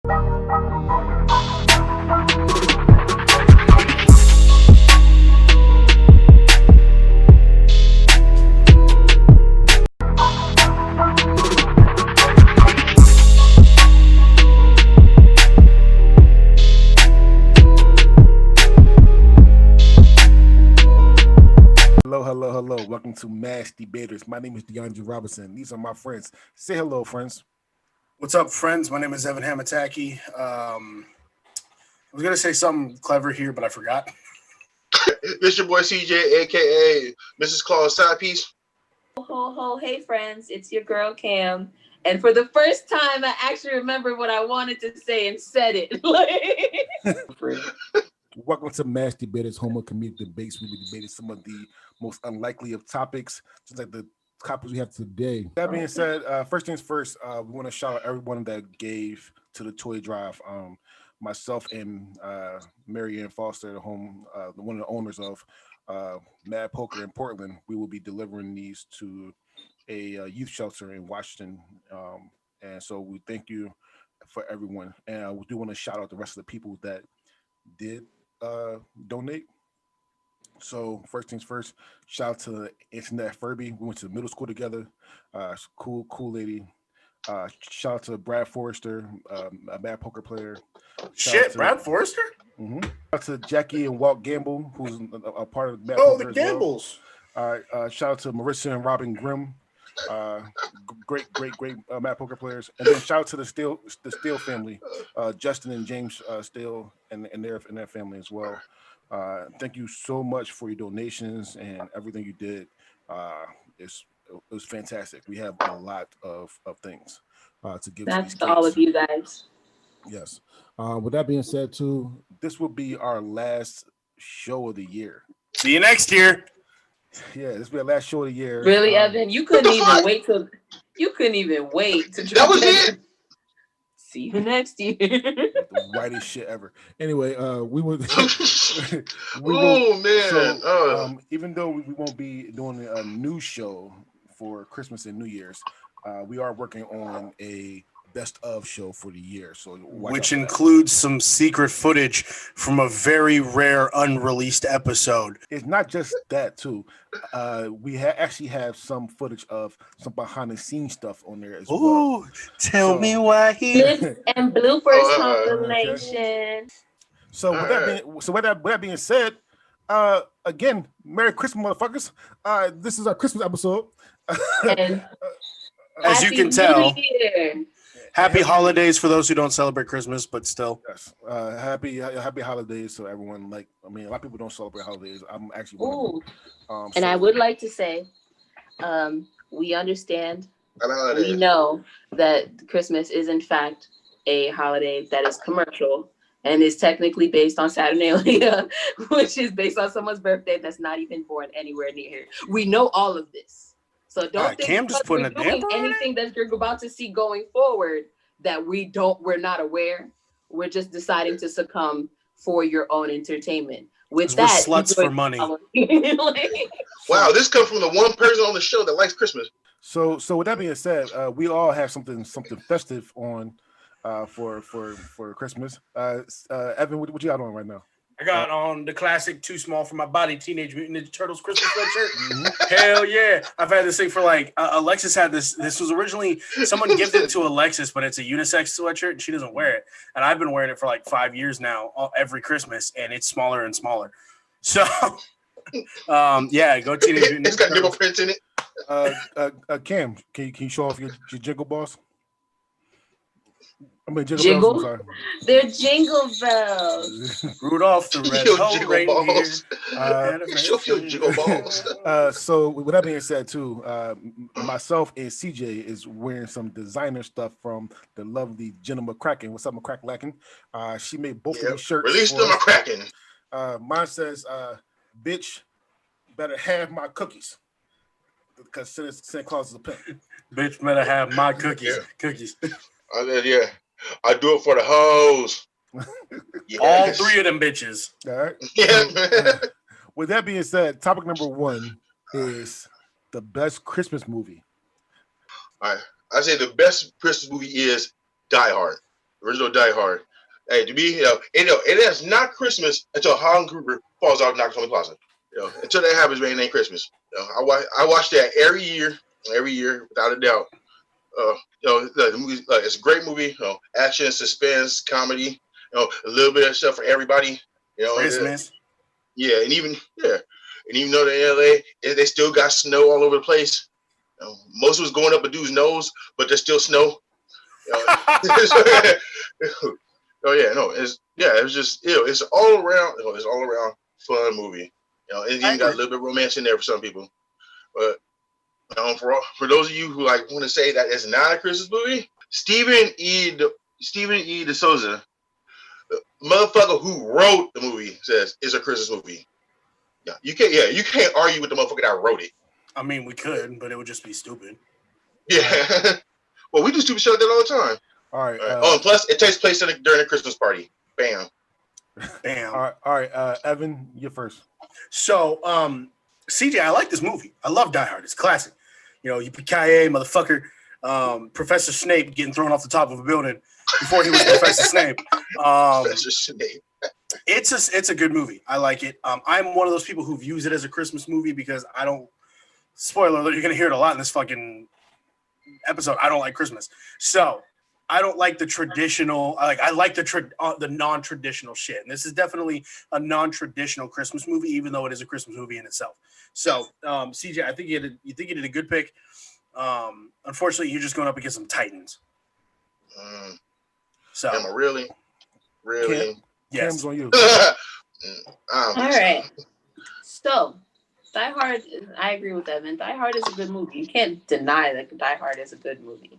Hello. Welcome to Mash Debaters. My name is DeAndre Robinson. These are my friends. Say hello, friends. What's up, friends? My name is Evan Hamataki. I was going to say something clever here, but I forgot. This your boy CJ, a.k.a. Mrs. Claus Side Piece. Ho, hey, friends. It's your girl, Cam. And for the first time, I actually remembered what I wanted to say and said it. Welcome to Mash Debaters, home of comedic debates. We'll be debating some of the most unlikely of topics, just like the topics we have today. That being said, first things first, we want to shout out everyone that gave to the toy drive. Myself and Mary Ann Foster, one of the owners of Mad Poker in Portland, we will be delivering these to a youth shelter in Washington. And so we thank you for everyone. And we do want to shout out the rest of the people that did donate. So first things first, shout out to Internet Furby. We went to middle school together. Cool lady. Shout out to Brad Forrester, a Mad Poker player. Brad Forrester? Mm-hmm. Shout out to Jackie and Walt Gamble, who's a part of Mad Poker. The Gambles. Well. Shout out to Marissa and Robin Grimm. Great Mad Poker players. And then shout out to the Steele family, Justin and James Steele and their family as well. Thank you so much for your donations and everything you did. It was fantastic. We have a lot of things to give. That's to to all of you guys. Yes. With that being said, too, this will be our last show of the year. See you next year. Yeah, this will be our last show of the year. Really, Evan? You couldn't even wait to. That was it. See you next year. The whitest shit ever. Anyway, we would. Man! So, even though we won't be doing a new show for Christmas and New Year's, we are working on a best of show for the year. So, which includes some secret footage from a very rare unreleased episode. It's not just that too. We actually have some footage of some behind the scenes stuff on there as well. Tell me why he and bloopers compilation. Okay. So with that being said, again, Merry Christmas, motherfuckers. This is our Christmas episode. And as you can tell, Year. Happy holidays for those who don't celebrate Christmas, but still. Yes. Happy holidays to everyone. A lot of people don't celebrate holidays. I'm actually one of them. And I would like to say, we understand. We know that Christmas is in fact a holiday that is commercial and is technically based on Saturnalia, which is based on someone's birthday that's not even born anywhere near here. We know all of this. So don't think Cam just putting we're doing anything that you're about to see going forward that we're not aware. We're just deciding to succumb for your own entertainment. With that, we're sluts for money. Wow, this comes from the one person on the show that likes Christmas. So with that being said, we all have something festive on for Christmas. Evan, what you got on right now? I got on the classic Too Small for My Body Teenage Mutant Ninja Turtles Christmas sweatshirt. Mm-hmm. Hell yeah. I've had this thing for Alexis had this. This was originally someone gifted it to Alexis, but it's a unisex sweatshirt and she doesn't wear it. And I've been wearing it for 5 years now, every Christmas, and it's smaller and smaller. So, yeah, go Teenage Mutant Ninja It's got nipple prints in it. Cam, can you show off your jingle balls? I mean, jingle bells, I'm sorry. They're jingle bells. Rudolph the red reindeer. Show your jingle balls. So with that being said, too, myself and CJ is wearing some designer stuff from the lovely Jenna McCracken. What's up, McCracklackin? She made both of these shirts. Release the McCracken. Mine says, "Bitch, better have my cookies." Because Santa Claus is a pimp. Bitch, better have my cookies. Yeah. Cookies. Yeah. I do it for the hoes. Yes. All three of them bitches. All right. Yeah. With that being said, topic number 1 is the best Christmas movie. All right. I say the best Christmas movie is Die Hard. Original Die Hard. Hey, to me, it is not Christmas until Holland Kruger falls off Nakatomi Plaza. Until that happens, man, it ain't Christmas. I watch that every year, without a doubt. The movie, it's a great movie. Action, suspense, comedy. A little bit of stuff for everybody. Christmas. And even though they're in LA, they still got snow all over the place. Most of it's going up a dude's nose, but there's still snow. It's all around. It's all around fun movie. It even got a little bit of romance in there for some people. But for those of you who want to say that it's not a Christmas movie, Stephen E. DeSouza, the motherfucker who wrote the movie, says it's a Christmas movie. You can't argue with the motherfucker that wrote it. I mean, we could, but it would just be stupid. Yeah. Well, we do stupid shit like that all the time. All right. And plus, it takes place during a Christmas party. Bam. Bam. All right. Evan, you first. So, CJ, I like this movie. I love Die Hard. It's classic. Yippee-ki-yay, motherfucker. Professor Snape getting thrown off the top of a building before he was Professor Snape. Professor Snape. It's a good movie. I like it. I'm one of those people who views it as a Christmas movie because I don't. Spoiler alert! You're gonna hear it a lot in this fucking episode. I don't like Christmas, so I don't like the traditional. I like the non-traditional shit, and this is definitely a non-traditional Christmas movie, even though it is a Christmas movie in itself. So, CJ, I think you did a good pick. Unfortunately, you're just going up against some Titans. So, am I really? Yes. Cam's on you. All right. So, Die Hard, I agree with Evan. Die Hard is a good movie. You can't deny that Die Hard is a good movie.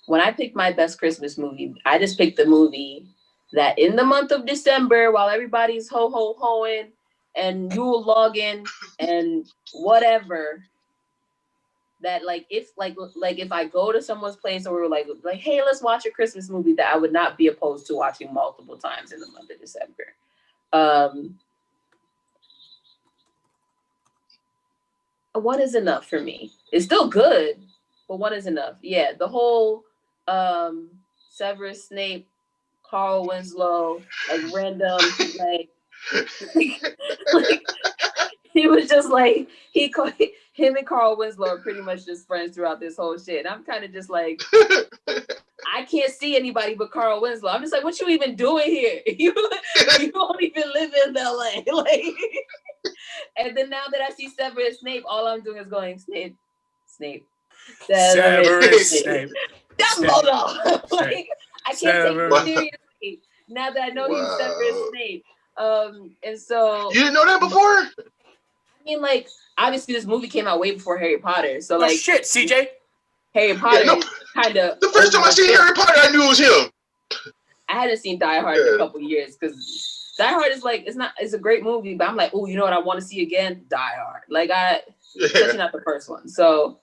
When I picked my best Christmas movie, I just picked the movie that in the month of December, while everybody's ho-ho-hoing and you'll log in and whatever, that if I go to someone's place and we're like, hey, let's watch a Christmas movie, that I would not be opposed to watching multiple times in the month of December. One is enough for me. It's still good, but one is enough. Yeah, the whole Severus Snape, Carl Winslow, random, he was just him and Carl Winslow are pretty much just friends throughout this whole shit. And I'm kind of just I can't see anybody but Carl Winslow. I'm just like, what you even doing here? You don't even live in LA. And then now that I see Severus Snape, all I'm doing is going, Snape. Severus Snape. That's all I can't take it seriously now that I know he's Severus Snape. And so you didn't know that before? I mean, obviously this movie came out way before Harry Potter. So shit, CJ. Harry Potter is kind of the first time I seen Harry Potter, I knew it was him. I hadn't seen Die Hard in a couple years because Die Hard is it's a great movie, but I'm like, oh, you know what I want to see again? Die Hard. Especially not the first one. So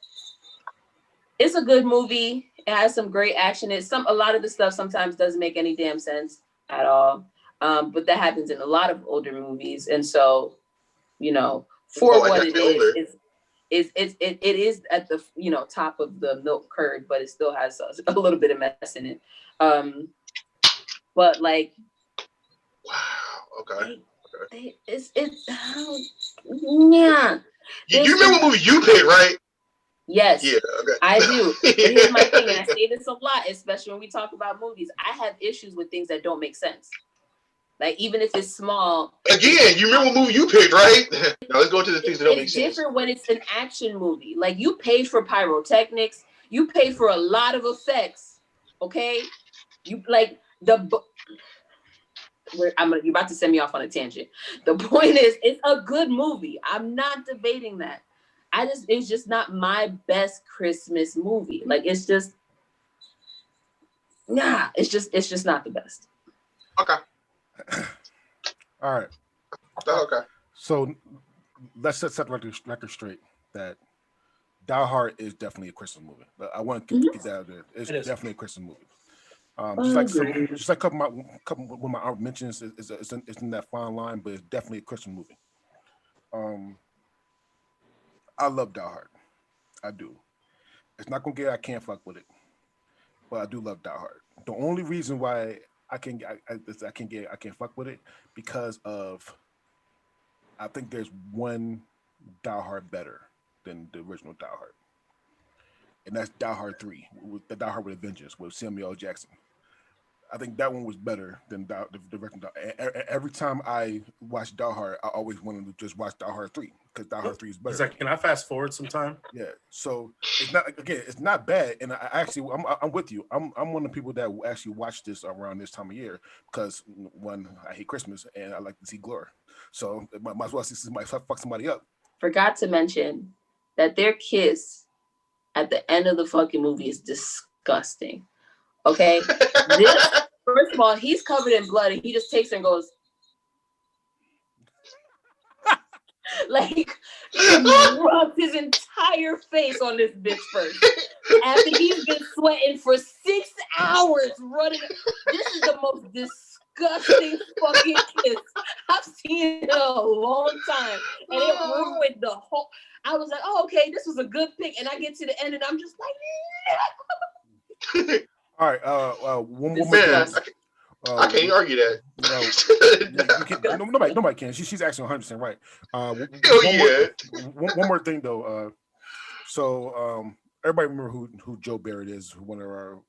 it's a good movie. It has some great action. A lot of the stuff sometimes doesn't make any damn sense at all. But that happens in a lot of older movies. And so, for what it is at the top of the milk curd, but it still has a little bit of mess in it. But wow, okay. Yeah. You remember what movie you picked, right? Yes. Yeah, okay. I do. But here's my thing, and I say this a lot, especially when we talk about movies. I have issues with things that don't make sense. Even if it's small. Again, you remember what movie you picked, right? Now let's go to the things that don't make sense. It's different when it's an action movie. You paid for pyrotechnics. You paid for a lot of effects. Okay? You're about to send me off on a tangent. The point is, it's a good movie. I'm not debating that. It's just not my best Christmas movie. It's just not the best. Okay. All right. Okay. So let's set the record straight that Die Hard is definitely a Christmas movie. But I want to get that out there. It's definitely a Christmas movie. Just like a couple of my honorable mentions, it's in that fine line, but it's definitely a Christmas movie. I love Die Hard. I do. It's not gonna get I can't fuck with it. but I do love Die Hard. The only reason why I can't fuck with it because of I think there's one Die Hard better than the original Die Hard, and that's Die Hard 3, with the Die Hard with Avengers with Samuel L. Jackson. I think that one was better than the original. Every time I watch Die Hard, I always wanted to just watch Die Hard 3 because Die Hard 3 is better. Can I fast forward some time? Yeah, so it's not bad, and I'm with you. I'm one of the people that will actually watch this around this time of year because one, I hate Christmas and I like to see gore, so might as well see somebody fuck somebody up. Forgot to mention that their kiss at the end of the fucking movie is disgusting. Okay, first of all, he's covered in blood and he just takes her and goes. Like, he rubbed his entire face on this bitch first. After he's been sweating for 6 hours running. This is the most disgusting fucking kiss I've seen in a long time. And it ruined the whole. I was like, oh, okay, this was a good pick. And I get to the end and I'm just like, all right, one more thing. I can't argue that. Nobody can. She's actually 100% right. One more thing though. So everybody remember who Joe Barrett is? One of our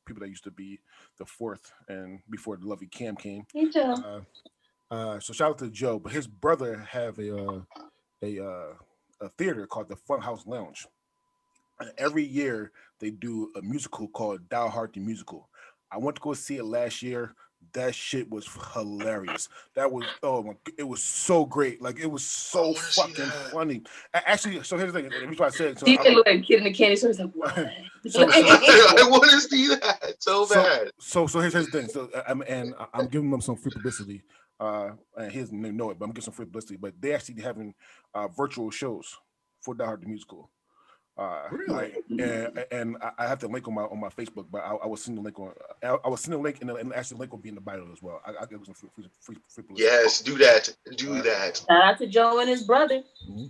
people that used to be the fourth and before the lovely Cam came. Hey, Joe. So shout out to Joe, but his brother have a theater called the Funhouse Lounge. And every year they do a musical called Die Hard the Musical. I went to go see it last year. That shit was hilarious. That was it was so great. Like it was so fucking funny. Actually, so here's the thing. The reason why I said so. DJ looked like a kid in the candy store. He's like, what? I want to see that so bad. So here's the thing. So I'm giving them some free publicity. And he doesn't know it, but I'm getting some free publicity. But they actually having virtual shows for Die Hard the Musical. Really? And I have the link on my Facebook, but I will send the link on. I will send the link, and actually the link will be in the bio as well. I'll give some free publicity. Yes, do that. Do that. Shout out to Joe and his brother. Mm-hmm.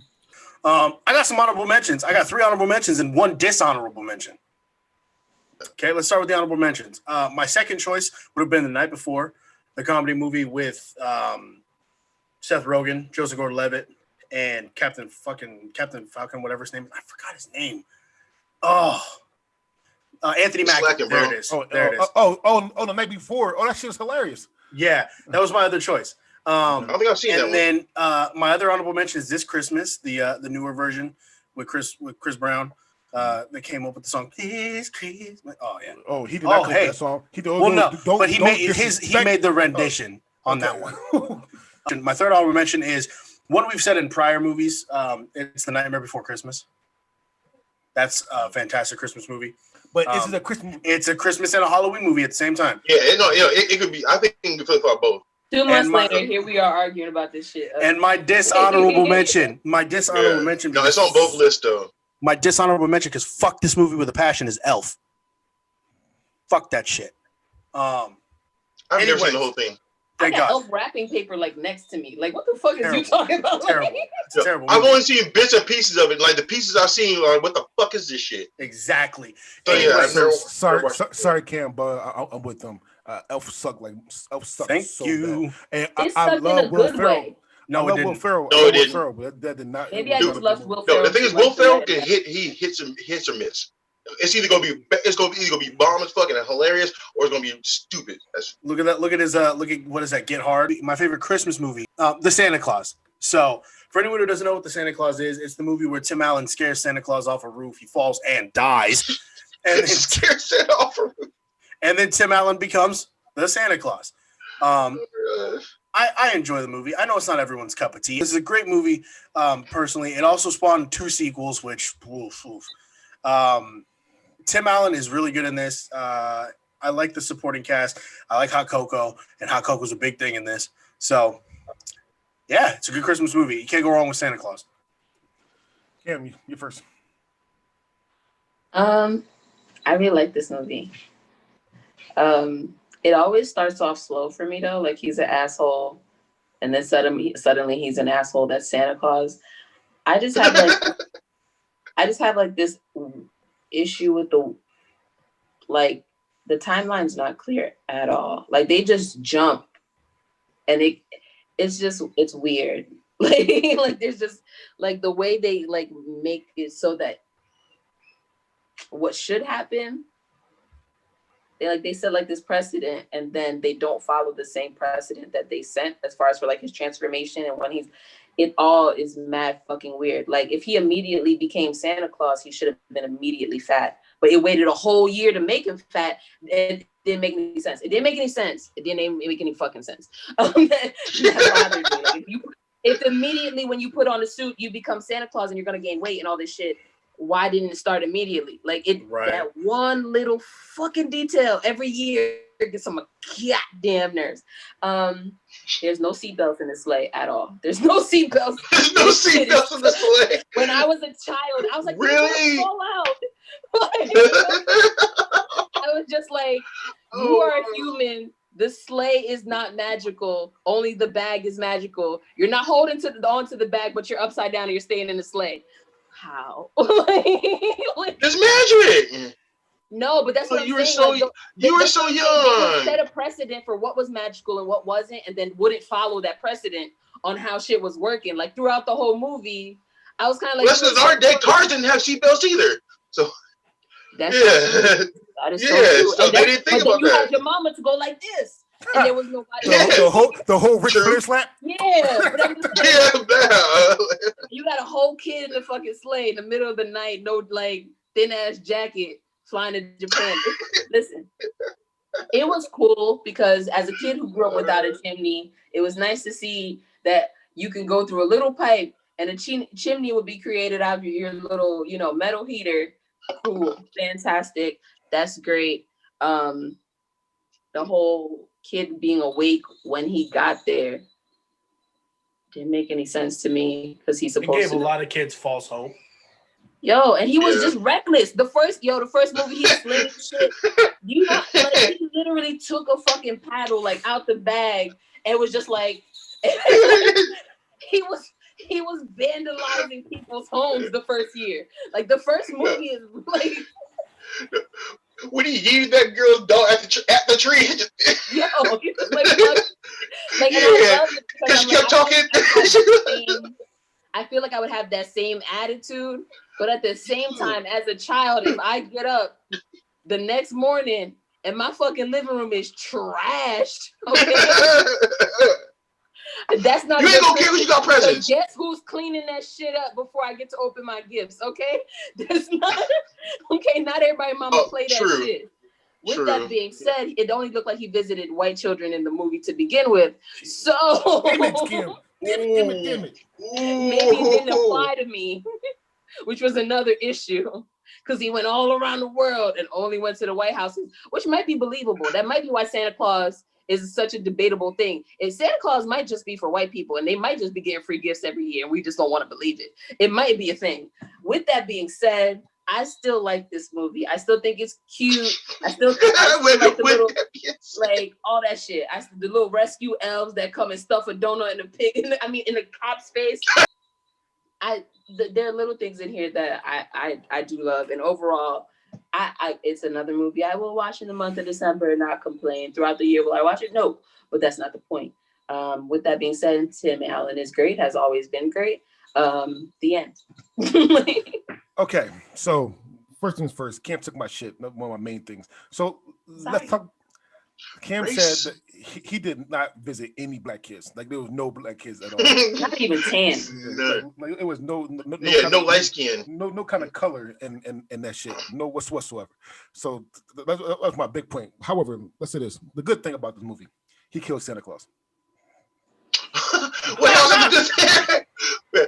I got some honorable mentions. I got 3 honorable mentions and 1 dishonorable mention. Okay, let's start with the honorable mentions. My second choice would have been The Night Before, the comedy movie with Seth Rogen, Joseph Gordon-Levitt, and Captain Falcon, whatever his name is. I forgot his name. Anthony Mackie. There it is. There it is. The Night Before. Oh, that shit was hilarious. Yeah, that was my other choice. I don't think I've seen that one. And then my other honorable mention is This Christmas, the newer version with Chris Brown. That came up with the song This Christmas. Oh yeah. Oh, he did not come up with that song. He made the rendition on that one. My third honorable mention is one we've said in prior movies. It's The Nightmare Before Christmas. That's a fantastic Christmas movie. But this is a Christmas. It's a Christmas and a Halloween movie at the same time. Yeah, it could be. I think it could flip flop both. 2 months later, here we are arguing about this shit. And my dishonorable mention. No, it's on both lists though. My dishonorable mention, because fuck this movie with a passion, is Elf. Fuck that shit. I've never seen the whole thing. I got Elf wrapping paper like next to me. Like, what the fuck is you talking about? Terrible. It's terrible. I've only seen bits and pieces of it. Like the pieces I've seen, like, what the fuck is this shit? Exactly. Sorry, Cam, but I'm with them. Elf sucked. Thank so you. Bad. And I love Will Ferrell. No, it didn't. Will Ferrell. No, it didn't. Ferrell, but that did not. Maybe I just love Will Ferrell. No, the thing is, Will Ferrell can hits or miss. It's either gonna be bomb as fucking hilarious, or it's gonna be stupid. Look at that. Look at what is that? Get Hard. My favorite Christmas movie, The Santa Claus. So for anyone who doesn't know what The Santa Claus is, it's the movie where Tim Allen scares Santa Claus off a roof. He falls and dies. And scares Santa off a roof. And then Tim Allen becomes the Santa Claus. I enjoy the movie. I know it's not everyone's cup of tea. This is a great movie. Personally, it also spawned 2 sequels, which Tim Allen is really good in this. I like the supporting cast. I like Hot Cocoa, and Hot Cocoa's a big thing in this. So, yeah, it's a good Christmas movie. You can't go wrong with Santa Claus. Cam, you first. I really like this movie. It always starts off slow for me though. Like he's an asshole, and then suddenly he's an asshole that's Santa Claus. I just have like this issue with the the timeline's not clear at all. Like they just jump, and it's weird. Like there's just like the way they like make it so that what should happen, they set like this precedent, and then they don't follow the same precedent that they set as far as for like his transformation and when it all is mad fucking weird. Like if he immediately became Santa Claus, he should have been immediately fat, but it waited a whole year to make him fat. It didn't make any sense. It didn't make any sense. It didn't make any fucking sense. That bothered me. Like if immediately when you put on a suit, you become Santa Claus and you're gonna gain weight and all this shit, why didn't it start immediately? Like that one little fucking detail every year gets on my goddamn nerves. There's no seatbelts in the sleigh at all. The's no seatbelts. There's no seatbelts in the sleigh. When I was a child, I was like, really? Fall out. Like, I was just like, you are a human. The sleigh is not magical. Only the bag is magical. You're not holding onto the bag, but you're upside down and you're staying in the sleigh. How? There's magic. No, but that's what I'm you were saying. You were so young. They set a precedent for what was magical and what wasn't, and then wouldn't follow that precedent on how shit was working. Like throughout the whole movie, I was kind of like, well, that's because cars didn't have seatbelts either. So that's that is so true. So they didn't think about you that. had your mama to go like this, and there was nobody. The whole Ric Flair slap. Yeah, but I'm just saying, you got a whole kid in the fucking sleigh in the middle of the night, no like thin ass jacket, flying to Japan. Listen, it was cool because as a kid who grew up without a chimney, it was nice to see that you can go through a little pipe and a chimney would be created out of your little, metal heater. Cool, fantastic. That's great. The whole kid being awake when he got there didn't make any sense to me because he's supposed to. It gave a lot of kids false hope. Yo, and he was just reckless. The first movie he slayed shit. He literally took a fucking paddle like out the bag and was just like he was vandalizing people's homes the first year. Like the first movie is like when he yeeted that girl's dog at the tree. Yo, he was like and I love it because she kept talking. I feel like I would have that same attitude, but at the same time, as a child, if I get up the next morning and my fucking living room is trashed, okay? That's not. You ain't gonna care because you got presents. Guess who's cleaning that shit up before I get to open my gifts? Okay, that's not okay. Not everybody, mama, play that shit. With that being said, it only looked like he visited white children in the movie to begin with. So image, Kim. Image. Maybe it didn't apply to me, which was another issue. Because he went all around the world and only went to the White House, which might be believable. That might be why Santa Claus is such a debatable thing. And Santa Claus might just be for white people, and they might just be getting free gifts every year, and we just don't want to believe it. It might be a thing. With that being said, I still like this movie. I still think it's cute. I still like the little, like all that shit. The little rescue elves that come and stuff a donut in the cop's face. There are little things in here that I do love, and overall, it's another movie I will watch in the month of December and not complain. Throughout the year, will I watch it? No, but that's not the point. With that being said, Tim Allen is great, has always been great. The end. Okay, so first things first, Cam took my shit, one of my main things. So let's talk. Cam said that he did not visit any black kids. Like there was no black kids at all. Not even tan. Like it was no light skin. No kind of color in that shit. No whatsoever. So that was my big point. However, let's say this: the good thing about this movie, he killed Santa Claus.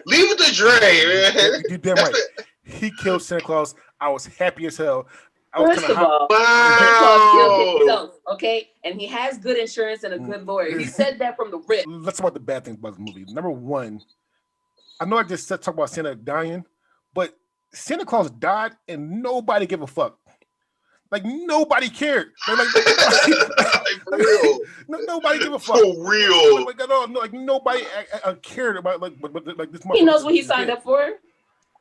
Leave it to Dre, man. You damn right. He killed Santa Claus. I was happy as hell. First of all, Santa Claus killed himself, okay? And he has good insurance and a good lawyer. He said that from the rip. Let's talk about the bad things about the movie. Number one, I know I just said talk about Santa dying, but Santa Claus died and nobody gave a fuck. Like nobody cared. Like for real. Nobody gave a fuck. For real. Like nobody cared about like this. He knows what he signed up for.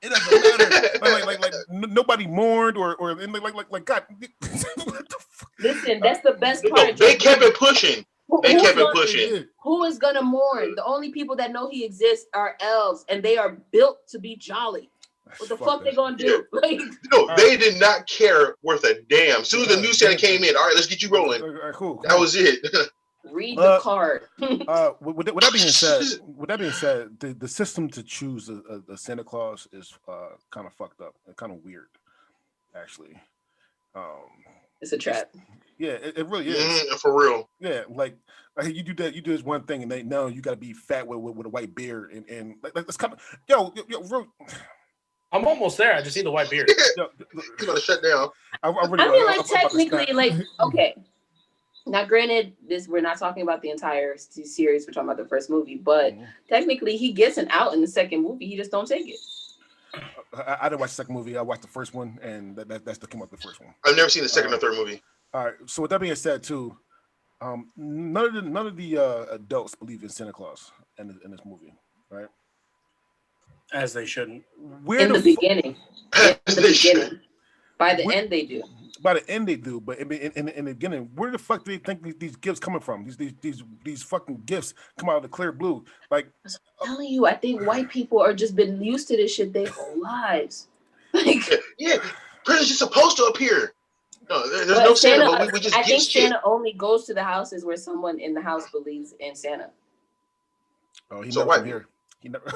It doesn't matter. Like nobody mourned or like God. What the fuck? Listen, that's the best part. They kept it pushing. Who is gonna mourn? The only people that know he exists are elves, and they are built to be jolly. What the fuck they gonna do? Like, they did not care worth a damn. As soon as the new Santa came in, all right, let's get you rolling. Cool. That was it. Read the card. With that being said, the system to choose a Santa Claus is kind of fucked up and kind of weird, actually. It's a trap. Yeah, it really is. For real. Yeah, like you do this one thing, and they know you got to be fat with a white beard, and like it's kind of real. I'm almost there. I just need the white beard. He's gonna shut down. I mean, like technically, like okay. Now, granted, we're not talking about the entire series. We're talking about the first movie, but technically, he gets an out in the second movie. He just don't take it. I didn't watch the second movie. I watched the first one, and that's the came up the first one. I've never seen the second or third movie. All right. So with that being said, too, none of the adults believe in Santa Claus in this movie, right? As they shouldn't. In the beginning. By the end, they do. By the end, they do. But in the beginning, where the fuck do they think these gifts coming from? These fucking gifts come out of the clear blue. Like, I'm telling you, I think white people are just been used to this shit their whole lives. Like, yeah, presents just supposed to appear. No, there's no Santa, but we just I think shit. Santa only goes to the houses where someone in the house believes in Santa. Oh, he's not here.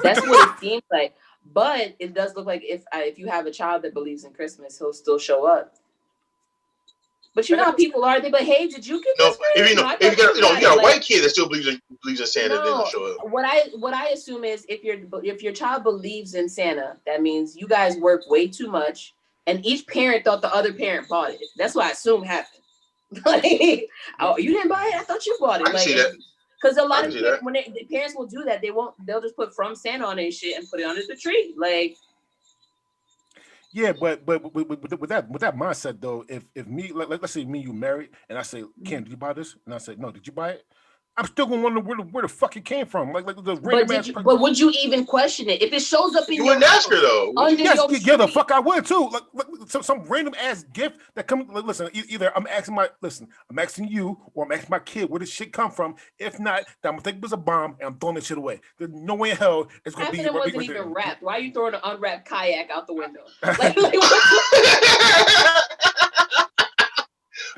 That's what it seems like. But it does look like if you have a child that believes in Christmas, he'll still show up. But you know how people are. They be like, hey, did you get this? If you got a white kid that still believes in Santa, then he'll show up. What I assume is if your child believes in Santa, that means you guys work way too much, and each parent thought the other parent bought it. That's what I assume happened. Like, oh, you didn't buy it? I thought you bought it. I can see that. Because a lot of people, when the parents will do that, they'll just put from Santa on their shit and put it under the tree. Like, yeah, but with that mindset though, if me, let's say me, you married, and I say, Ken, did you buy this? And I say, no, did you buy it? I'm still gonna wonder where the fuck it came from. Like the random but would you even question it if it shows up in your ask her though? Yeah, the fuck I would too. Like some random ass gift that comes. Listen, either I'm asking you, or I'm asking my kid where this shit come from. If not, then I'm gonna think it was a bomb and I'm throwing this shit away. There's no way in hell it's gonna be. It wasn't even wrapped. Why are you throwing an unwrapped kayak out the window?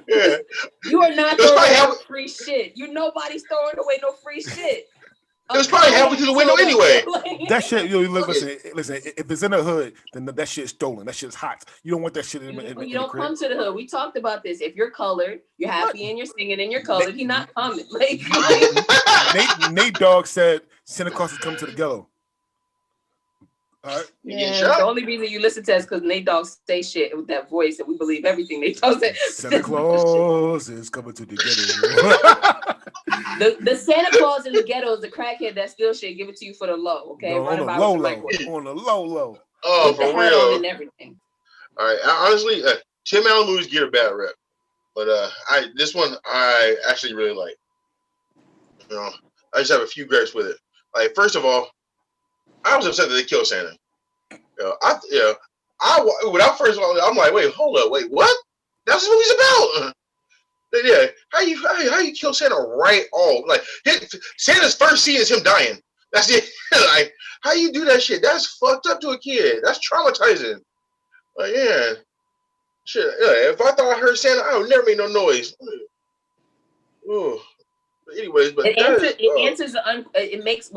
Yeah. You are not throwing away free shit. Nobody's throwing away no free shit. It was probably halfway through the window anyway. That shit, listen. If it's in the hood, then that shit's stolen. That shit's hot. You don't want that shit in you don't come to the hood. We talked about this. If you're colored, you're happy and you're singing and you're colored. He's not coming. Like Nate Dogg said, Santa Claus is coming to the ghetto. The only reason you listen to us because Nate Dogg say shit with that voice and we believe everything Nate Dogg said. Santa Claus is coming to the ghetto. the Santa Claus in the ghetto is the crackhead that steal shit, give it to you for the low, okay? No, on the low. Oh, with for real. and everything. All right. Honestly, Tim Allen movies get a bad rep, but this one I actually really like. You know, I just have a few gripes with it. Like, first of all, I was upset that they killed Santa. When I first saw it, I'm like, wait, hold up, wait, what? That's what movie's about. Yeah, how you kill Santa right off? Like Santa's first scene is him dying. That's it. Like, how you do that shit? That's fucked up to a kid. That's traumatizing. Like, yeah, shit. Yeah, if I thought I heard Santa, I would never make no noise. Ooh. Anyways, but it makes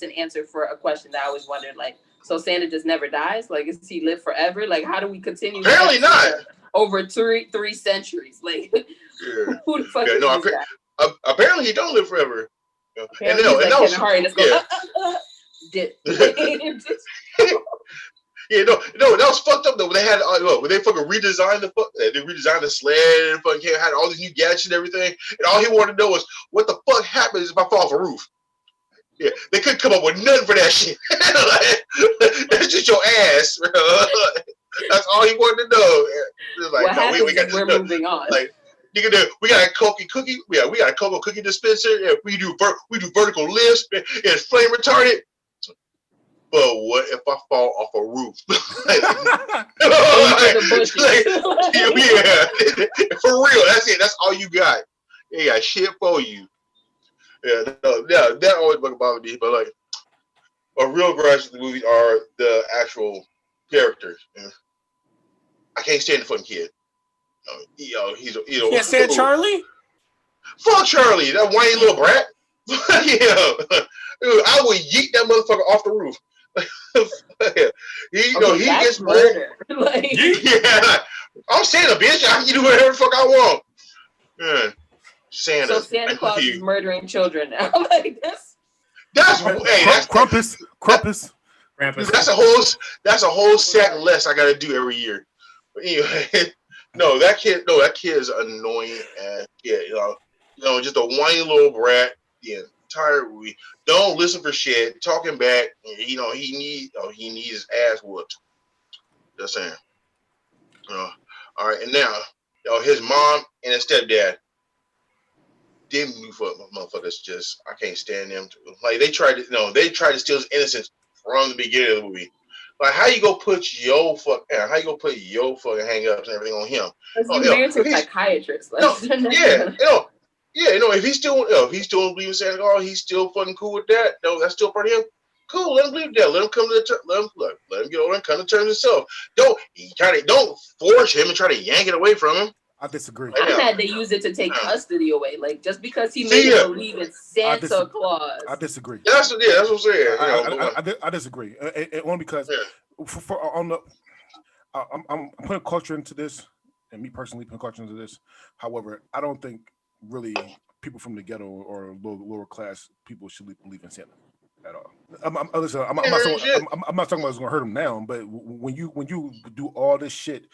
an answer for a question that I always wondered. Like, so Santa just never dies? Like, does he live forever? Like, how do we continue? Apparently not. Over three centuries. Like, who the fuck is this guy? Apparently he don't live forever. And that was fucked up though. When they had when they fucking redesigned the sled and fucking had all these new gadgets and everything, and all he wanted to know was what the fuck happens if I fall off a roof. Yeah, they couldn't come up with nothing for that shit. That's just your ass, bro. That's all he wanted to know. Like, we're moving on. Like, we got a Coke cookie. Yeah, we got a Cocoa cookie dispenser. Yeah, we do vertical lifts. It's flame retarded. but what if I fall off a roof? Yeah, for real. That's it. That's all you got. They got shit for you. Yeah, that always bothered me. But like, a real grudge of the movie are the actual characters. I can't stand the fucking kid. He's you can't stand Charlie. Fuck Charlie, that whiny little brat. I would yeet that motherfucker off the roof. He gets murder. Yeah, I'm Santa, bitch. I can do whatever the fuck I want. Yeah. Santa. So Santa Claus is murdering children now. Like this. That's Krampus. That's a whole sack less I gotta do every year. But anyway, that kid is annoying as kid. Just a whiny little brat. The entire movie. Don't listen for shit. Talking back. He needs his ass whooped. Just saying. All right, and now, his mom and his stepdad. Them motherfuckers just, I can't stand them. Like they tried to steal his innocence from the beginning of the movie. Like how you go put your fucking hang ups and everything on him? Because married to a psychiatrist. If he's still believing Santa Claus, he's still fucking cool with that. No, that's still part of him. Cool, let him believe that. Let him come to let him get over and come to terms himself. Don't force him and try to yank it away from him. I disagree. I'm mad they use it to take custody away. Like just because he made him believe in Santa Claus. I disagree. That's what I'm saying. I disagree. Only because I'm putting culture into this, and me personally putting culture into this. However, I don't think really people from the ghetto or lower class people should believe in Santa at all. I'm not talking about it's gonna hurt them now, but when you do all this shit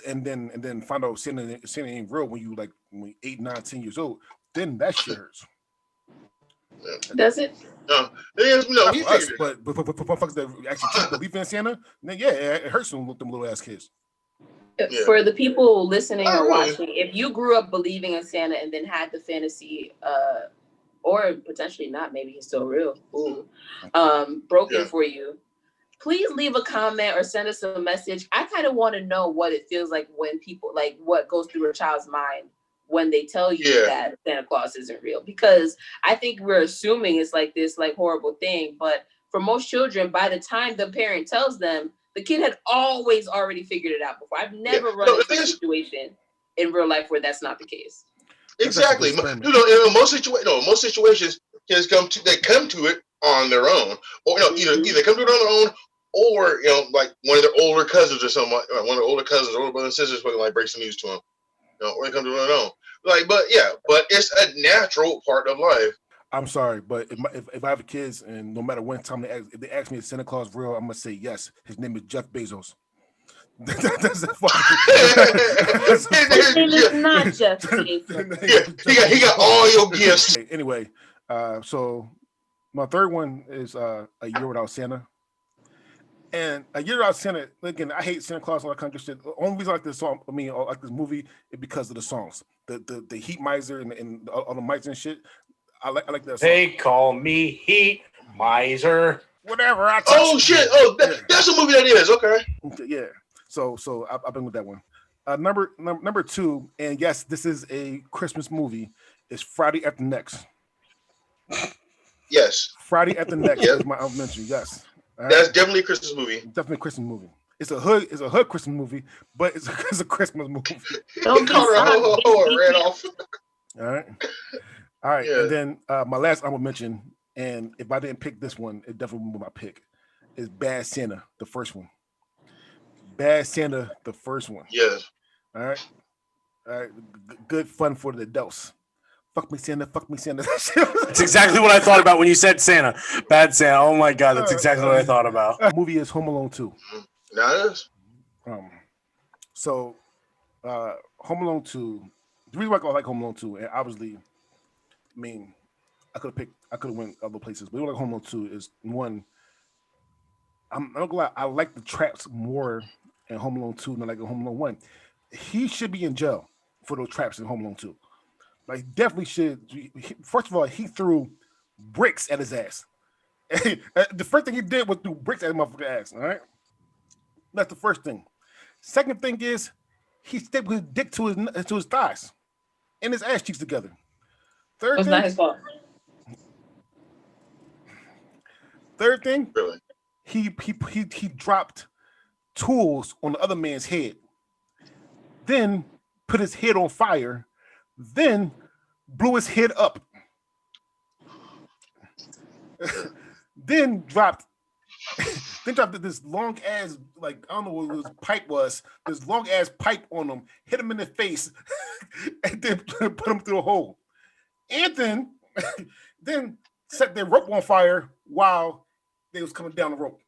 and then find out Santa ain't real when you when 8, 9, 10 years old, then that shit hurts. Does it? No, he us, but for folks that actually believe in Santa, then it hurts them little ass kids. Yeah. For the people listening or watching, if you grew up believing in Santa and then had the fantasy, or potentially not, maybe he's still real, broken for you, please leave a comment or send us a message. I kind of want to know what it feels like when people, like what goes through a child's mind when they tell you that Santa Claus isn't real, because I think we're assuming it's like this horrible thing, but for most children, by the time the parent tells them, the kid had always already figured it out before. I've never run into a situation in real life where that's not the case. Exactly. In most situations, kids come to it on their own, or either come to it on their own, or like one of their older cousins or something, one of their older cousins, older brothers and sisters, fucking breaks the news to them, or they come to it on their own. But it's a natural part of life. I'm sorry, but if I have kids and no matter when time if they ask me if Santa Claus real, I'm gonna say yes. His name is Jeff Bezos. That's his name is not Jeff Bezos. He got all your gifts. Anyway, so my third one is A Year Without Santa. And A Year Without Santa, again, I hate Santa Claus, all that kind of shit. The only reason I like this song, I like this movie, is because of the songs. The Heat Miser and all the miser and shit. I like that song. They call me Heat Miser. Whatever. Shit. That's a movie that is. Okay. Yeah. So I've been with that one. Number 2, and yes, this is a Christmas movie, is Friday After Next. Yes. Friday After Next is my mention. Yes. Right? That's definitely a Christmas movie. Definitely a Christmas movie. It's a hood Christmas movie, but it's a Christmas movie. Don't be ran off. All right. Yeah. And then my last honorable mention, and if I didn't pick this one, it definitely would be my pick, is Bad Santa, the first one. Bad Santa, the first one. Yes. All right. Good fun for the adults. Fuck me, Santa. That's exactly what I thought about when you said Santa. Bad Santa. Oh my God, that's exactly what I thought about. The movie is Home Alone 2. That is. So Home Alone 2. The reason why I like Home Alone 2, and obviously, I could have went other places, but like Home Alone 2 is one. I'm not gonna lie, I like the traps more in Home Alone 2 than like in Home Alone 1. He should be in jail for those traps in Home Alone 2. Like, definitely should. First of all, he threw bricks at his ass. The first thing he did was do bricks at his motherfucking ass. All right, that's the first thing. Second thing is he stapled his dick to his thighs and his ass cheeks together. Third It's thing, not his fault. Third thing, Really? he dropped tools on the other man's head, then put his head on fire, then blew his head up, then dropped this long ass, like, I don't know what his pipe was, this long ass pipe on him, hit him in the face, and then put him through a hole. And then set their rope on fire while they was coming down the rope.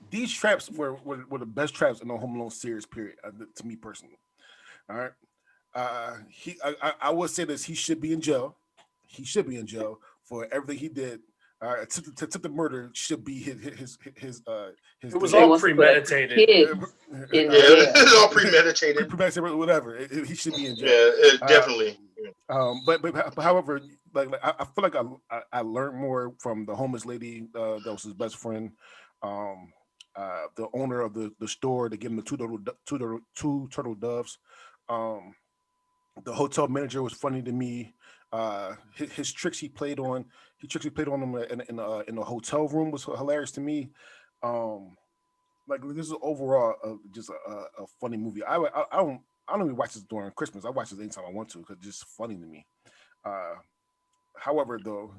These traps were the best traps in the Home Alone series, period, to me personally. All right. I would say this, he should be in jail. He should be in jail for everything he did. Attempted murder should be his It was all premeditated. It's all premeditated. Premeditated, whatever. He should be in jail. Yeah, definitely. But however, like I feel like I learned more from the homeless lady that was his best friend. The owner of the store to give him the two turtle doves. The hotel manager was funny to me. His tricks he played on them in a hotel room was hilarious to me. Like, this is overall just a funny movie. I don't even watch this during Christmas. I watch this anytime I want to because it's just funny to me. However, though,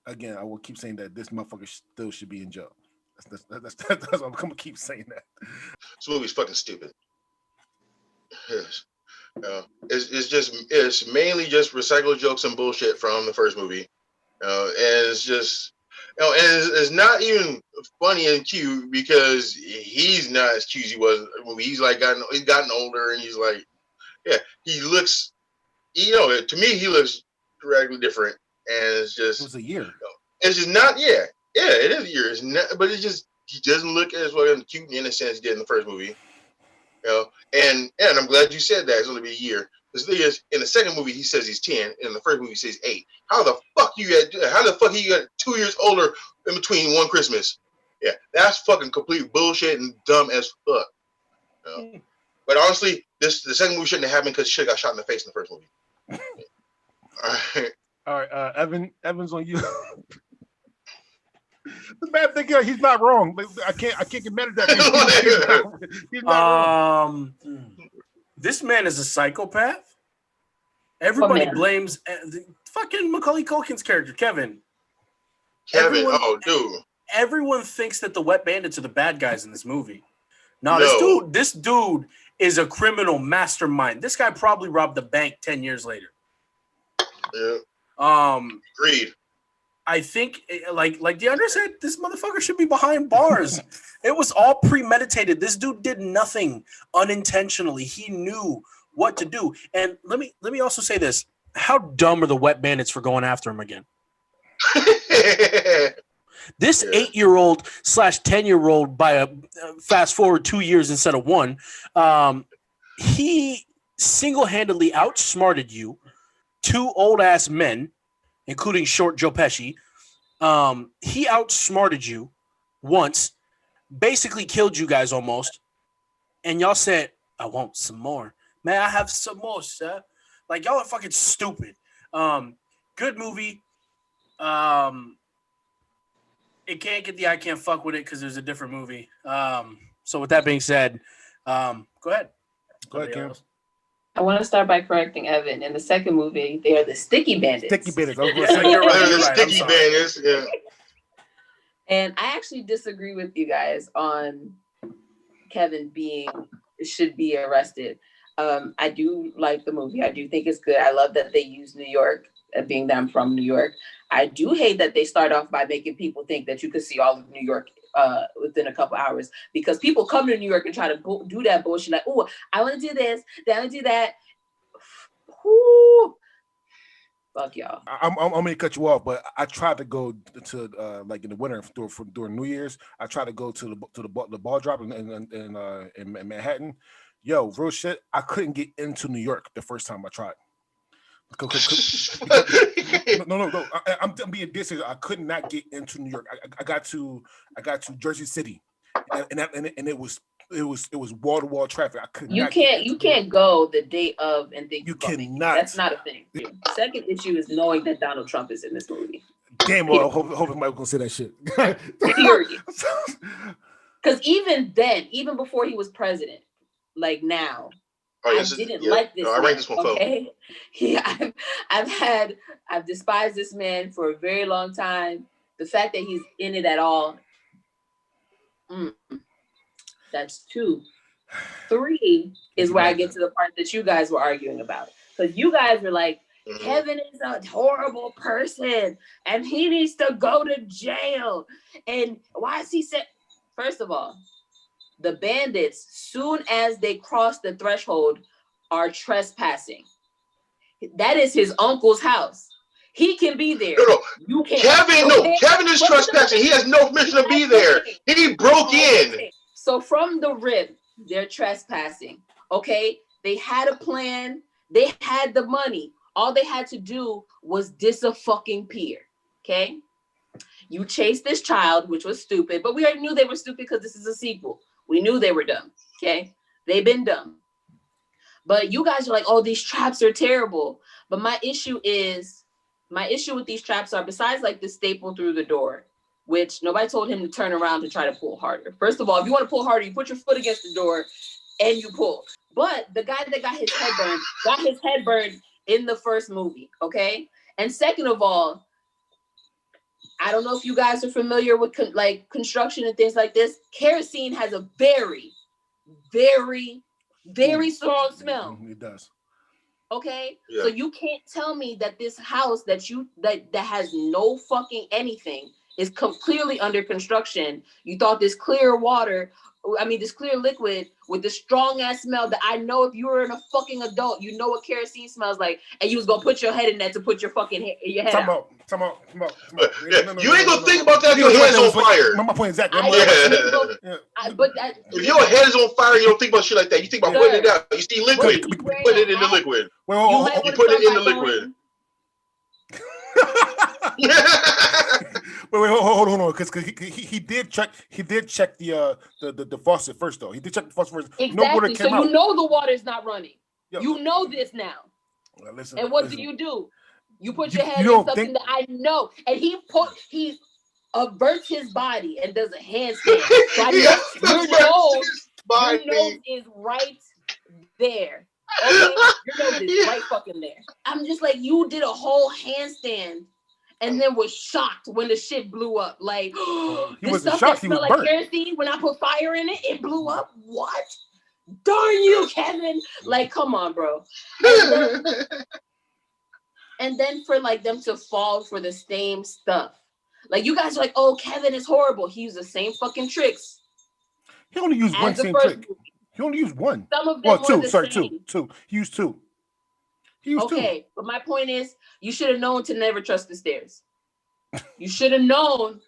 again, I will keep saying that this motherfucker still should be in jail. That's I'm gonna keep saying that. This movie's fucking stupid. It's mainly just recycled jokes and bullshit from the first movie, and it's just, and it's not even funny and cute because he's not as cute as he was in the movie. He's gotten older, and he's like, yeah, he looks, to me he looks radically different, and it's just, it was a year. It's just not, it is a year. It's not, but it's just, he doesn't look as well cute and innocent as he did in the first movie. And I'm glad you said that. It's only been a year. The thing is, in the second movie, he says he's 10. In the first movie, he says 8. How the fuck he got 2 years older in between one Christmas? Yeah, that's fucking complete bullshit and dumb as fuck. But honestly, the second movie shouldn't have happened because he should have got shot in the face in the first movie. All right, Evan's on you. The bad thing is he's not wrong, but I can't get mad at that. He's not wrong. This man is a psychopath. Everybody blames fucking Macaulay Culkin's character, Kevin. Dude. Everyone thinks that the Wet Bandits are the bad guys in this movie. No. This dude is a criminal mastermind. This guy probably robbed the bank 10 years later. Yeah. Agreed. I think, like DeAndre said, this motherfucker should be behind bars. It was all premeditated. This dude did nothing unintentionally. He knew what to do. And let me also say this: how dumb are the Wet Bandits for going after him again? This 8-year-old / 10-year-old, by a fast forward 2 years instead of 1, he single-handedly outsmarted you, 2 old ass men, including short Joe Pesci. He outsmarted you once, basically killed you guys almost, and y'all said, I want some more. May I have some more, sir? Like, y'all are fucking stupid. Good movie. It can't get the I can't fuck with it because there's a different movie. So with that being said, go ahead. Go ahead, Kim. I want to start by correcting Evan. In the second movie, they are the Sticky Bandits. Sticky Bandits. You're right. Sticky Bandits. Yeah. And I actually disagree with you guys on Kevin should be arrested. I do like the movie. I do think it's good. I love that they use New York, being that I'm from New York. I do hate that they start off by making people think that you could see all of New York within a couple hours, because people come to New York and try to do that bullshit. Like, oh, I want to do this, then I want to do that. Whoo. Fuck y'all. I'm gonna cut you off, but I tried to go to like in the winter during New Year's. I tried to go to the ball drop in Manhattan. Yo, real shit. I couldn't get into New York the first time I tried. No. I'm being dead serious. I could not get into New York. I got to Jersey City, and it was wall to wall traffic. I could. You can't go the day of and think you cannot. That's not a thing. Second issue is knowing that Donald Trump is in this movie. Damn well, hoping Mike gonna say that shit. Period. Because even then, even before he was president, like now. I didn't like this. I ranked this one okay. Yeah, I've despised this man for a very long time. The fact that he's in it at all, that's 2. 3 is where I get to the part that you guys were arguing about. Because you guys were like, Kevin is a horrible person and he needs to go to jail. And why is he said? First of all, the bandits, soon as they cross the threshold, are trespassing. That is his uncle's house. He can be there. No. You can't. Kevin is trespassing. He has no permission to be there. He broke in. So from the rip, they're trespassing. Okay? They had a plan. They had the money. All they had to do was disappear. Okay? You chased this child, which was stupid, but we already knew they were stupid because this is a sequel. We knew they were dumb. Okay? They've been dumb. But you guys are like, oh, these traps are terrible. But my issue with these traps are, besides like the staple through the door, which nobody told him to turn around to try to pull harder. First of all, if you want to pull harder, you put your foot against the door and you pull. But the guy that got his head burned in the first movie, okay? And second of all, I don't know if you guys are familiar with construction and things like this. Kerosene has a very, very, very strong smell. It does. Okay, yeah. So you can't tell me that this house that has no fucking anything is clearly under construction. You thought this clear liquid with the strong ass smell that I know if you were a fucking adult, you know what kerosene smells like, and you was gonna put your head in that to put your fucking your head out. Come on. You ain't gonna think about that if your head is on fire. My point exactly. If your head is on fire, you don't think about shit like that. You think about putting it out. You see liquid, you put it in the liquid. You put it in the liquid. Wait, hold on, because he did check the faucet first though. He did check the faucet first. Exactly. No water came out. You know the water's not running. Yo. You know this now. Well, and what do? You put your head in something that I know, and he averts his body and does a handstand. So I know your nose is right there. Okay, your nose is right fucking there. I'm just like, you did a whole handstand and then was shocked when the shit blew up. Like, this stuff that smelled like kerosene, when I put fire in it, it blew up. What? Darn you, Kevin. Like, come on, bro. And then for like them to fall for the same stuff. Like, you guys are like, oh, Kevin is horrible. He used the same fucking tricks. He only used one same trick. He only used one. Some of them two. He used two. Okay, but my point is, you should have known to never trust the stairs. You should have known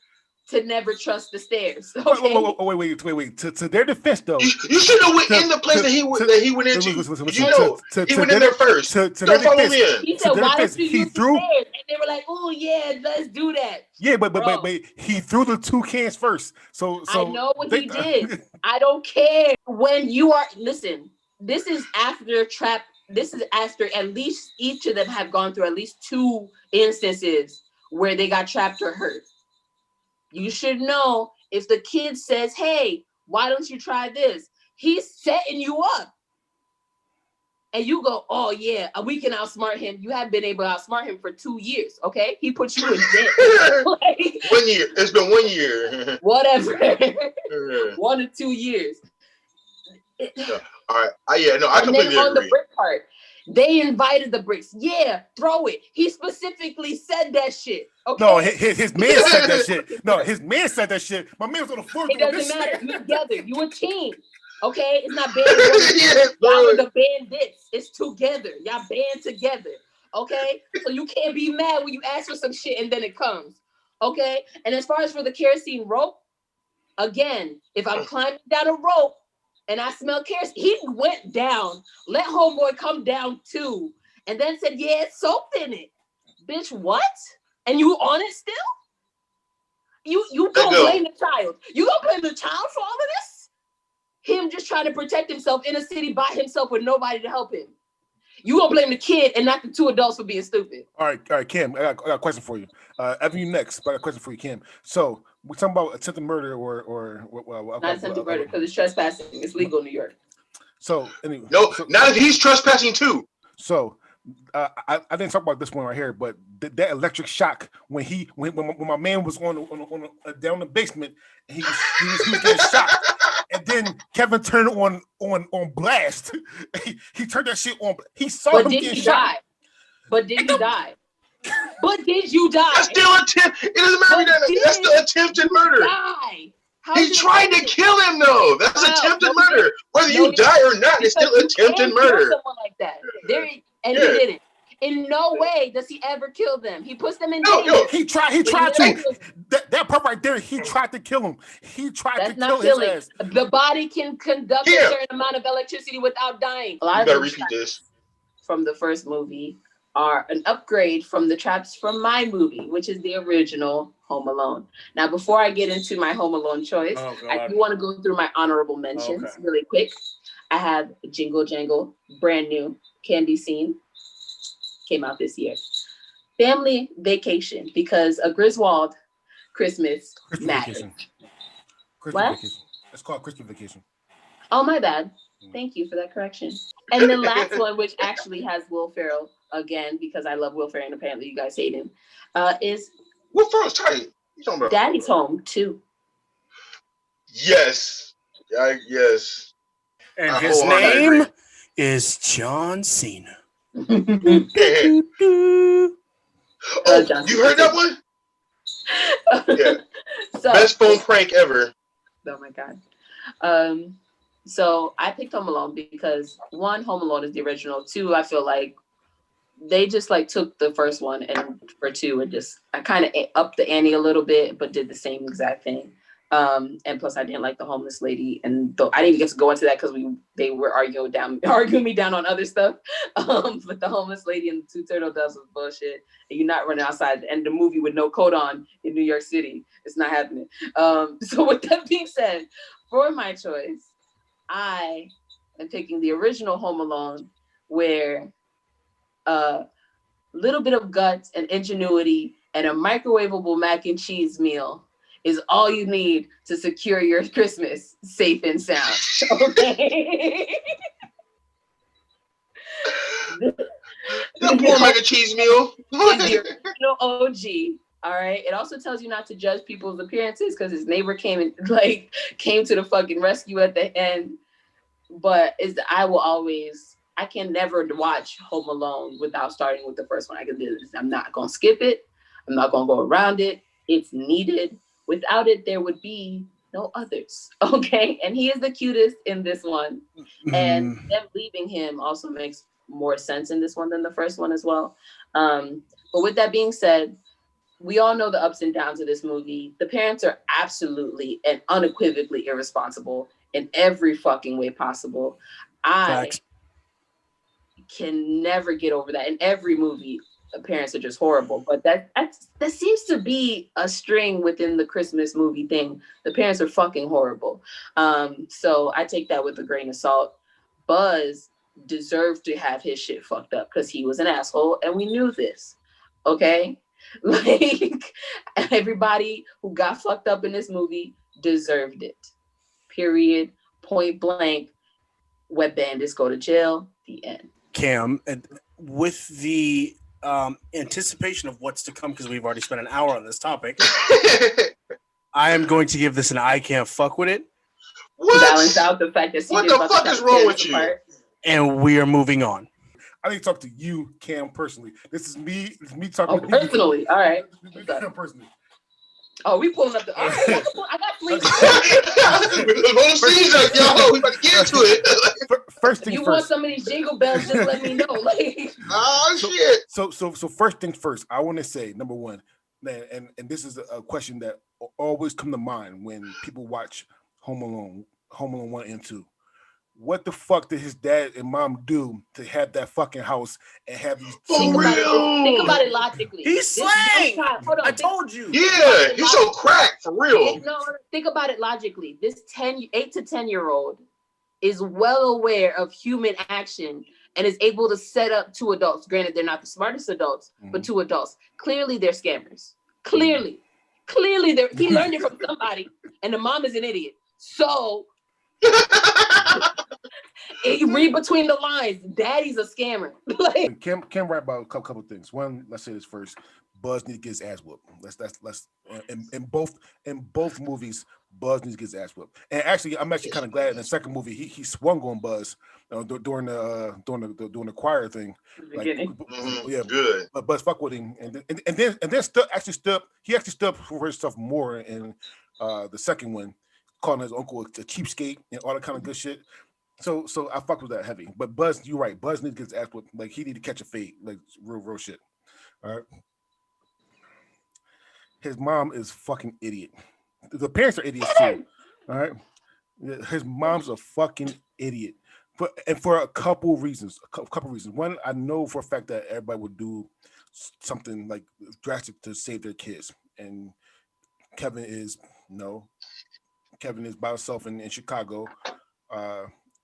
to never trust the stairs. Okay? Wait. To their defense, though, you should have went in the place that he went into. He went in there first. To their defense, he said, "Why don't you use the stairs?" And they were like, "Oh yeah, let's do that." Yeah, but he threw the 2 cans first. So I know what he did. I don't care. When you are this is after trap. This is after at least each of them have gone through at least 2 instances where they got trapped or hurt. You should know if the kid says, hey, why don't you try this? He's setting you up. And you go, oh, yeah, we can outsmart him. You have been able to outsmart him for 2 years, okay? He put you in debt. 1 year. It's been 1 year. Whatever. 1 to 2 years. All right. I completely agree. On the brick part, they invited the bricks. Yeah, throw it. He specifically said that shit. Okay? No, his man said that shit. No, his man said that shit. My man was on the floor. It doesn't matter. You together. You a team. Okay? It's not band. Y'all are the bandits. It's together. Y'all band together. Okay? So you can't be mad when you ask for some shit and then it comes. Okay? And as far as for the kerosene rope, again, if I'm climbing down a rope, and I smell kerosene. He went down. Let homeboy come down too. and then said, yeah, it's soap in it. Bitch, what? And you on it still? You gonna blame the child. You gonna blame the child for all of this? Him just trying to protect himself in a city by himself with nobody to help him. You gonna blame the kid and not the two adults for being stupid. All right, Kim, I got a question for you. Evan, you next, but I got a question for you, Kim. So we're talking about attempted murder or not attempted murder because it's trespassing. It's legal in New York. So anyway, not if he's trespassing too. So I didn't talk about this one right here, but that electric shock when my man was on down the basement, and he was getting shocked, and then Kevin turned on blast. He turned that shit on. He saw him get shot. But did he die? But did you die? That's still attempt. It doesn't matter. That's still attempted murder. He tried to kill him though. That's attempted murder. Whether you die or not, it's still attempted murder. Someone like that. He didn't. In no way does he ever kill them. He puts them in danger. No, he tried to. That part right there, he tried to kill him. He tried to kill his ass. The body can conduct a certain amount of electricity without dying. A lot of repeat this from the first movie are an upgrade from the traps from my movie, which is the original Home Alone. Now, before I get into my Home Alone choice, I do want to go through my honorable mentions really quick. I have Jingle Jangle, brand new, Candy Scene, came out this year. Family Vacation, because a Griswold Christmas matters. What? Vacation. It's called Christmas Vacation. Oh, my bad. Thank you for that correction. And the last one, which actually has Will Ferrell again, because I love Will Ferrell and apparently you guys hate him, is Will Ferrell's tight. You talking about? Daddy's Home 2. Yes. Yes. And his name is John Cena. Oh, you heard that one? Yeah. Best phone prank ever. Oh my God. So I picked Home Alone because one, Home Alone is the original. Two, I feel like they just like took the first one and for two and just I kind of upped the ante a little bit, but did the same exact thing. And plus I didn't like the homeless lady, and though I didn't even get to go into that because they were arguing me down on other stuff. But the homeless lady and the two turtle doves was bullshit. And you're not running outside the end of the movie with no coat on in New York City. It's not happening. So with that being said, for my choice, I am picking the original Home Alone, where a little bit of guts and ingenuity and a microwavable mac and cheese meal is all you need to secure your Christmas safe and sound. Okay. That poor mac and cheese meal. Is the original OG. All right. It also tells you not to judge people's appearances because his neighbor came to the fucking rescue at the end. But I can never watch Home Alone without starting with the first one. I can do this. I'm not gonna skip it. I'm not gonna go around it. It's needed. Without it, there would be no others. Okay. And he is the cutest in this one. And them leaving him also makes more sense in this one than the first one as well. But with that being said, we all know the ups and downs of this movie. The parents are absolutely and unequivocally irresponsible in every fucking way possible. I can never get over that. In every movie, the parents are just horrible. But that seems to be a string within the Christmas movie thing. The parents are fucking horrible. So I take that with a grain of salt. Buzz deserved to have his shit fucked up because he was an asshole, and we knew this. Okay? Like, everybody who got fucked up in this movie deserved it. Period. Point blank. Wet bandits go to jail. The end. Cam, with the anticipation of what's to come, because we've already spent an hour on this topic, I am going to give this an I can't fuck with it. What? Balance out the fact that what the fuck is wrong with you? And we are moving on. I need to talk to you, Cam, personally. This is me talking to personally. You. All right. Cam, personally. Oh, we pulling up the. All right, I got fleas. We about to get into it. First thing you first. Want some of these jingle bells? Just let me know. Like, shit. So first things first. I want to say number one, and this is a question that always come to mind when people watch Home Alone 1 and 2. what the fuck did his dad and mom do to have that fucking house and have these? For real? Think about it logically. He's slang. Hold on. I told you. Yeah, he's so cracked for real. No, think about it logically. This 8 to 10-year-old is well aware of human action and is able to set up two adults. Granted, they're not the smartest adults, but two adults. Clearly, they're scammers. Clearly, he learned it from somebody, and the mom is an idiot. So. You read between the lines. Daddy's a scammer. Like Kim right about a couple of things. One, let's say this first. Buzz needs to get his ass whooped. Let's in both movies, Buzz needs to get his ass whooped. And actually, I'm actually kind of glad in the second movie he swung on Buzz during the choir thing. Like, yeah, good. But Buzz fuck with him, and then he actually stood up for himself more in the second one, calling his uncle a cheapskate and all that kind of good shit. So I fuck with that heavy. But Buzz, you're right. Buzz needs to get his ass whooped. Like he need to catch a fade, like real shit. All right. His mom is fucking idiot. The parents are idiots too. All right. His mom's a fucking idiot. For a couple reasons. One, I know for a fact that everybody would do something like drastic to save their kids. And Kevin is by himself in Chicago.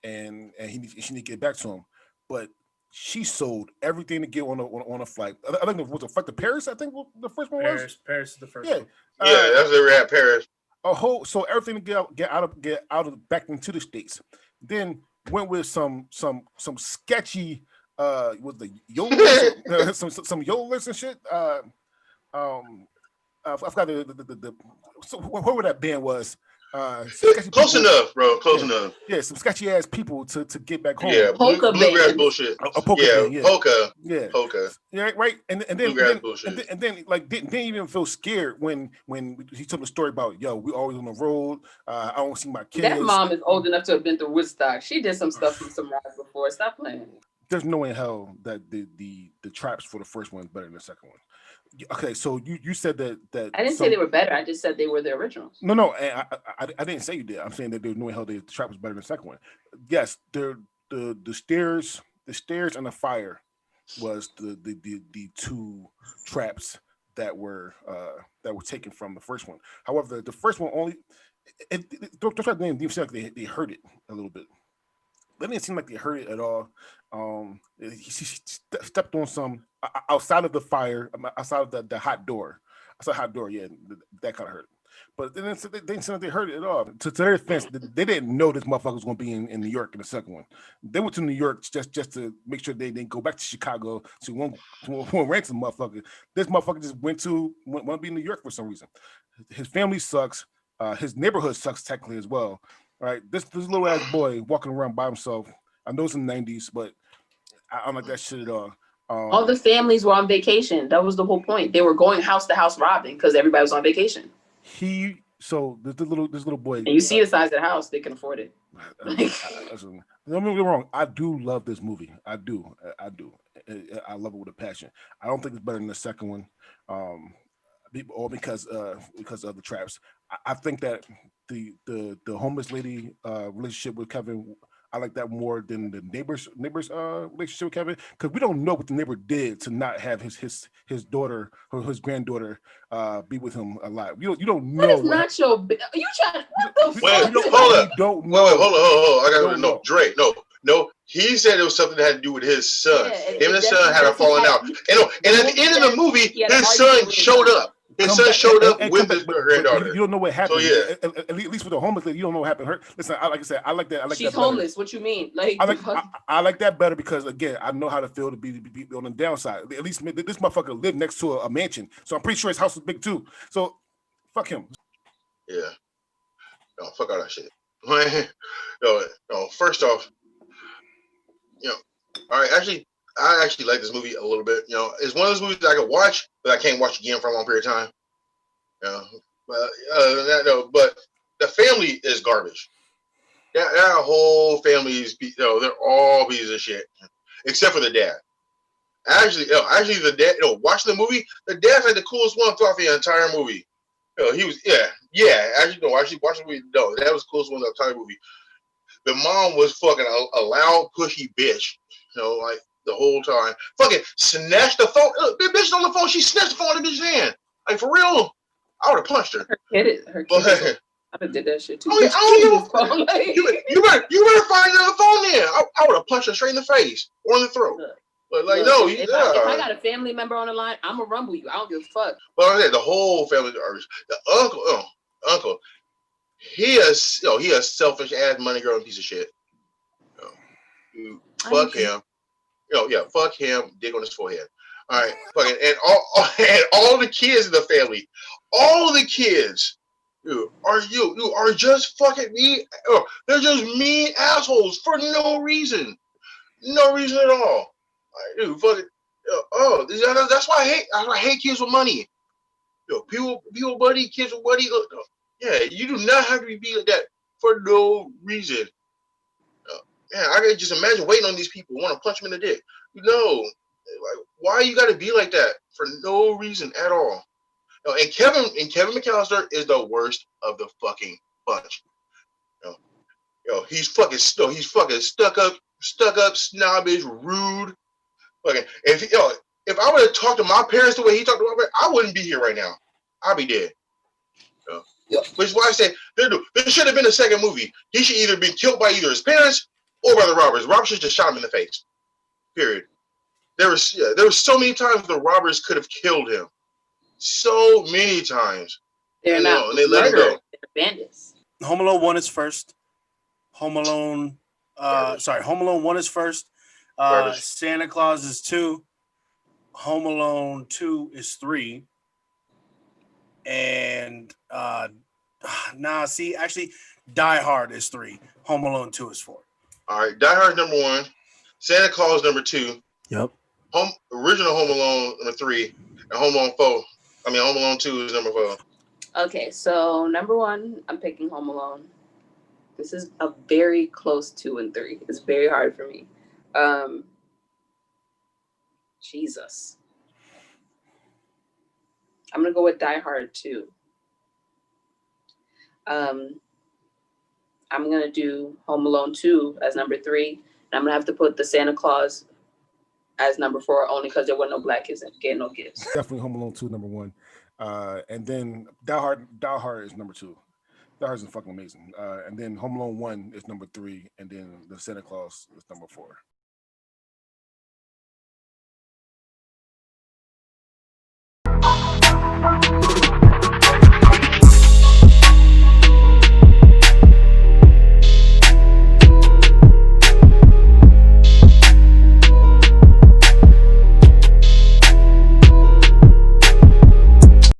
And she need to get back to him. But she sold everything to get on a flight. I think it was a flight to Paris. I think the first one was Paris is the first one. Yeah, that's where we're at, Paris. So everything to get out of back into the States. Then went with some sketchy with the yodels, some yodels and shit. I forgot what that band was. Close enough, bro. Close enough. Yeah, some sketchy ass people to get back home. Yeah, bluegrass bullshit. Polka. Yeah, right. And then like didn't even feel scared when he told the story about we always on the road. I don't see my kids. That mom is old enough to have been through Woodstock. She did some stuff with some rides before. Stop playing. There's no way in hell that the traps for the first one is better than the second one. Okay, so you said that I didn't say they were better. I just said they were the originals. No, I didn't say you did. I'm saying that there's no way hell the trap was better than the second one. Yes, the stairs and the fire was the two traps that were taken from the first one. However, the first one only those traps didn't even seem like they hurt it a little bit. They didn't seem like they hurt it at all. He stepped on some outside of the fire, outside of the hot door. Outside hot door, yeah, that kind of hurt. But they didn't seem like they hurt it at all. To their defense, they didn't know this motherfucker was going to be in New York in the second one. They went to New York just to make sure they didn't go back to Chicago to won't ransom motherfucker. This motherfucker just want to be in New York for some reason. His family sucks. His neighborhood sucks technically as well. Right, this little ass boy walking around by himself. I know it's in the 90s, but I don't like that shit at all. All the families were on vacation. That was the whole point. They were going house to house robbing because everybody was on vacation. This little boy. And you see the size of the house, they can afford it. Don't get me wrong. I do love this movie. I do. I love it with a passion. I don't think it's better than the second one. All because of the traps. I think that the homeless lady relationship with Kevin, I like that more than the neighbor's relationship with Kevin, because we don't know what the neighbor did to not have his daughter or his granddaughter be with him alive. You don't know. That is not your. You trying? What the fuck? Hold up. Hold on. I gotta know. Dre, no. He said it was something that had to do with his son. Him and his son had a falling out. And at the end of the movie, his son showed up. His son showed up with his granddaughter. You don't know what happened. So, yeah. At least with the homeless lady, you don't know what happened. Listen, like I said, I like that. She's homeless. What you mean? I like that better because again, I know how to feel to be on the downside. At least this motherfucker lived next to a mansion, so I'm pretty sure his house was big too. So, fuck him. Yeah. No, fuck all that shit. No. First off, all right. I actually like this movie a little bit. It's one of those movies that I could watch, but I can't watch again for a long period of time. But the family is garbage. That whole family is, they're all pieces of shit, except for the dad. Actually, the dad. Watching the movie, the dad's like the coolest one throughout the entire movie. He was, Actually, watching the movie, that was the coolest one throughout the entire movie. the mom was fucking a loud, pushy bitch. You know, like the whole time. Fucking snatched the phone. Look, the bitch on the phone. She snatched the phone in the bitch's hand. Like for real. I would have punched her. Her kid. I did that shit too. I don't give you better find another phone then. I would have punched her straight in the face or in the throat. But like, no, if I got a family member on the line, I'm gonna rumble you. I don't give a fuck. But like the whole family, the uncle, he is selfish ass money grubbing piece of shit. Fuck him. Fuck him. Dick on his forehead. All right, fucking and all the kids in the family, all the kids. You are just fucking me. They're just mean assholes for no reason at all. Dude, fucking. That's why I hate kids with money. People buddy, kids with money. Yeah, you do not have to be like that for no reason. I can just imagine waiting on these people, want to punch them in the dick. Like, why you got to be like that for no reason at all? And Kevin McAllister is the worst of the fucking bunch. He's fucking stuck up, snobbish, rude. Fucking if I would have talked to my parents the way he talked to my parents, I wouldn't be here right now. I'd be dead. Which is why I said there should have been a second movie. He should either been killed by either his parents or by the robbers. Robbers should just shot him in the face. Period. There was so many times the robbers could have killed him. So many times. They're not. And they let him go. They're bandits. Home Alone 1 is first. Home Alone 1 is first. Santa Claus is 2. Home Alone 2 is 3. And actually Die Hard is 3. Home Alone 2 is 4. All right, Die Hard number 1. Santa Claus number 2. Yep. Original Home Alone number 3. And Home Alone 4. Home Alone 2 is number 4. Okay, so number 1, I'm picking Home Alone. This is a very close 2 and 3. It's very hard for me. Jesus. I'm gonna go with Die Hard 2. I'm gonna do Home Alone 2 as number 3. And I'm gonna have to put the Santa Claus as number 4 only because there were no black kids getting no gifts. Definitely Home Alone 2, number 1. And then Die Hard is number 2. Die Hard is fucking amazing. And then Home Alone 1 is number 3, and then the Santa Claus is number 4.